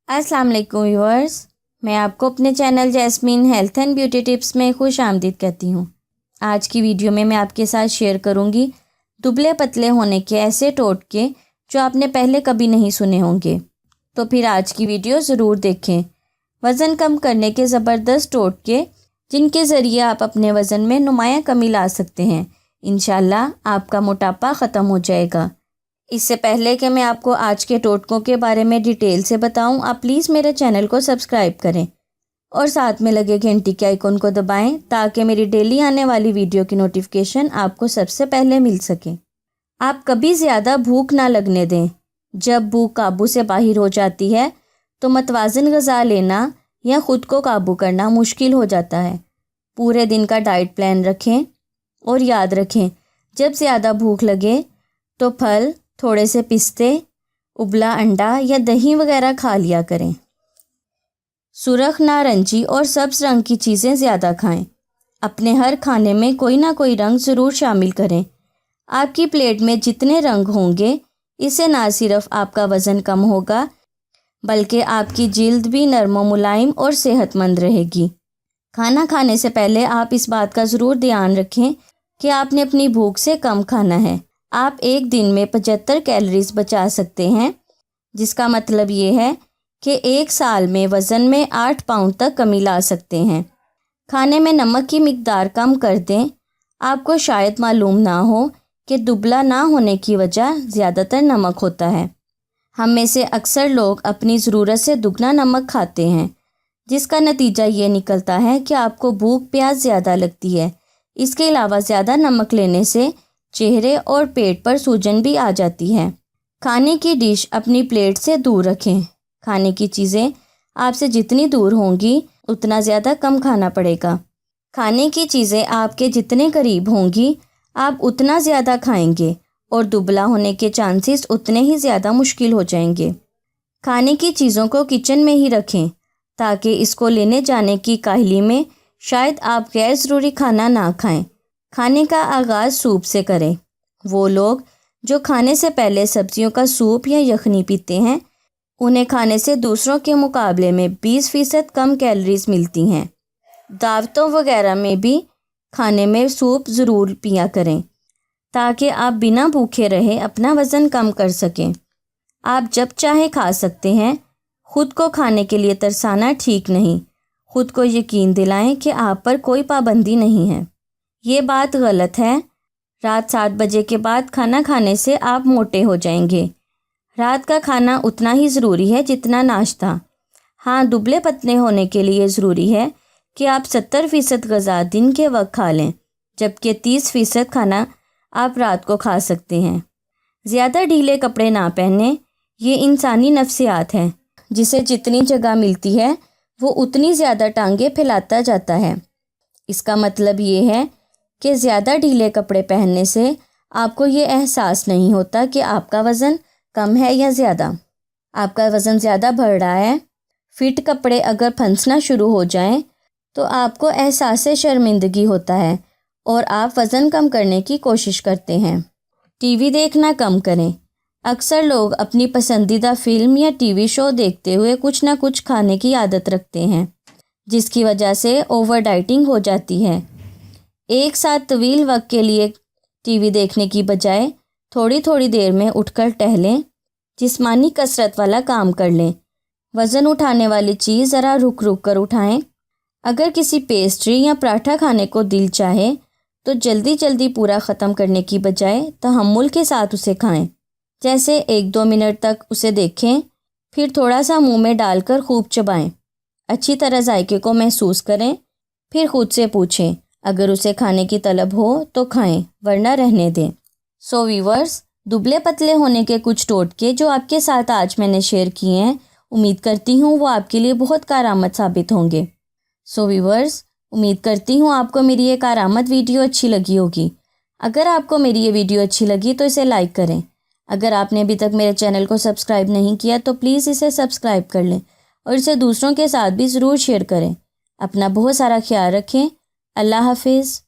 السلام علیکم ویورز، میں آپ کو اپنے channel jasmine health and beauty tips میں خوش آمدید کہتی ہوں۔ آج کی ویڈیو میں آپ کے ساتھ شیئر کروں گی دبلے پتلے ہونے کے ایسے ٹوٹکے جو آپ نے پہلے کبھی نہیں سنے ہوں گے، تو پھر آج کی ویڈیو ضرور دیکھیں۔ وزن کم کرنے کے زبردست ٹوٹکے جن کے ذریعے آپ اپنے وزن میں نمایاں کمی لا سکتے ہیں۔ انشاءاللہ آپ کا موٹاپا ختم ہو جائے گا۔ اس سے پہلے کہ میں آپ کو آج کے ٹوٹکوں کے بارے میں ڈیٹیل سے بتاؤں، آپ پلیز میرے چینل کو سبسکرائب کریں اور ساتھ میں لگے گھنٹی کے آئیکن کو دبائیں تاکہ میری ڈیلی آنے والی ویڈیو کی نوٹیفیکیشن آپ کو سب سے پہلے مل سکے۔ آپ کبھی زیادہ بھوک نہ لگنے دیں۔ جب بھوک قابو سے باہر ہو جاتی ہے تو متوازن غذا لینا یا خود کو قابو کرنا مشکل ہو جاتا ہے۔ پورے دن کا ڈائٹ پلان رکھیں اور یاد رکھیں، جب زیادہ بھوک لگے تو پھل، تھوڑے سے پستے، ابلا انڈا یا دہی وغیرہ کھا لیا کریں۔ سرخ، نارنجی اور سبز رنگ کی چیزیں زیادہ کھائیں۔ اپنے ہر کھانے میں کوئی نہ کوئی رنگ ضرور شامل کریں۔ آپ کی پلیٹ میں جتنے رنگ ہوں گے، اس سے نہ صرف آپ کا وزن کم ہوگا بلکہ آپ کی جلد بھی نرم و ملائم اور صحت مند رہے گی۔ کھانا کھانے سے پہلے آپ اس بات کا ضرور دھیان رکھیں کہ آپ نے اپنی بھوک سے کم کھانا ہے۔ آپ ایک دن میں 75 کیلوریز بچا سکتے ہیں، جس کا مطلب یہ ہے کہ ایک سال میں وزن میں 8 پاؤنڈ تک کمی لا سکتے ہیں۔ کھانے میں نمک کی مقدار کم کر دیں۔ آپ کو شاید معلوم نہ ہو کہ دبلا نہ ہونے کی وجہ زیادہ تر نمک ہوتا ہے۔ ہم میں سے اکثر لوگ اپنی ضرورت سے دگنا نمک کھاتے ہیں، جس کا نتیجہ یہ نکلتا ہے کہ آپ کو بھوک پیاس زیادہ لگتی ہے۔ اس کے علاوہ زیادہ نمک لینے سے چہرے اور پیٹ پر سوجن بھی آ جاتی ہے۔ کھانے کی ڈش اپنی پلیٹ سے دور رکھیں۔ کھانے کی چیزیں آپ سے جتنی دور ہوں گی اتنا زیادہ کم کھانا پڑے گا۔ کھانے کی چیزیں آپ کے جتنے قریب ہوں گی آپ اتنا زیادہ کھائیں گے اور دبلا ہونے کے چانسز اتنے ہی زیادہ مشکل ہو جائیں گے۔ کھانے کی چیزوں کو کچن میں ہی رکھیں تاکہ اس کو لینے جانے کی کاہلی میں شاید آپ غیر ضروری کھانا نہ کھائیں۔ کھانے کا آغاز سوپ سے کریں۔ وہ لوگ جو کھانے سے پہلے سبزیوں کا سوپ یا یخنی پیتے ہیں، انہیں کھانے سے دوسروں کے مقابلے میں 20% کم کیلوریز ملتی ہیں۔ دعوتوں وغیرہ میں بھی کھانے میں سوپ ضرور پیا کریں تاکہ آپ بنا بھوکے رہے اپنا وزن کم کر سکیں۔ آپ جب چاہے کھا سکتے ہیں۔ خود کو کھانے کے لیے ترسانا ٹھیک نہیں۔ خود کو یقین دلائیں کہ آپ پر کوئی پابندی نہیں ہے۔ یہ بات غلط ہے۔ رات 7 بجے کے بعد کھانا کھانے سے آپ موٹے ہو جائیں گے۔ رات کا کھانا اتنا ہی ضروری ہے جتنا ناشتہ۔ ہاں، دبلے پتلے ہونے کے لیے ضروری ہے کہ آپ 70% غذا دن کے وقت کھا لیں، جبکہ 30% کھانا آپ رات کو کھا سکتے ہیں۔ زیادہ ڈھیلے کپڑے نہ پہنیں۔ یہ انسانی نفسیات ہے۔ جسے جتنی جگہ ملتی ہے وہ اتنی زیادہ ٹانگیں پھیلاتا جاتا ہے۔ اس کا مطلب یہ ہے کہ زیادہ ڈھیلے کپڑے پہننے سے آپ کو یہ احساس نہیں ہوتا کہ آپ کا وزن کم ہے یا زیادہ۔ آپ کا وزن زیادہ بڑھ رہا ہے۔ فٹ کپڑے اگر پھنسنا شروع ہو جائیں تو آپ کو احساس شرمندگی ہوتا ہے اور آپ وزن کم کرنے کی کوشش کرتے ہیں۔ ٹی وی دیکھنا کم کریں۔ اکثر لوگ اپنی پسندیدہ فلم یا ٹی وی شو دیکھتے ہوئے کچھ نہ کچھ کھانے کی عادت رکھتے ہیں، جس کی وجہ سے اوور ڈائٹنگ ہو جاتی ہے۔ ایک ساتھ طویل وقت کے لیے ٹی وی دیکھنے کی بجائے تھوڑی تھوڑی دیر میں اٹھ کر ٹہلیں، جسمانی کسرت والا کام کر لیں۔ وزن اٹھانے والی چیز ذرا رک رک کر اٹھائیں۔ اگر کسی پیسٹری یا پراٹھا کھانے کو دل چاہے تو جلدی جلدی پورا ختم کرنے کی بجائے تحمل کے ساتھ اسے کھائیں۔ جیسے 1-2 منٹ تک اسے دیکھیں، پھر تھوڑا سا منہ میں ڈال کر خوب چبائیں۔ اچھی طرح ذائقے کو محسوس کریں، پھر خود سے پوچھیں اگر اسے کھانے کی طلب ہو تو کھائیں ورنہ رہنے دیں۔ سو ویورز، دبلے پتلے ہونے کے کچھ ٹوٹکے جو آپ کے ساتھ آج میں نے شیئر کیے ہیں، امید کرتی ہوں وہ آپ کے لیے بہت کارآمد ثابت ہوں گے۔ سو ویورز، امید کرتی ہوں آپ کو میری یہ کارآمد ویڈیو اچھی لگی ہوگی۔ اگر آپ کو میری یہ ویڈیو اچھی لگی تو اسے لائک کریں۔ اگر آپ نے ابھی تک میرے چینل کو سبسکرائب نہیں کیا تو پلیز اسے سبسکرائب کر لیں اور اسے دوسروں کے ساتھ بھی ضرور شیئر کریں۔ اپنا بہت سارا خیال رکھیں۔ اللہ حافظ۔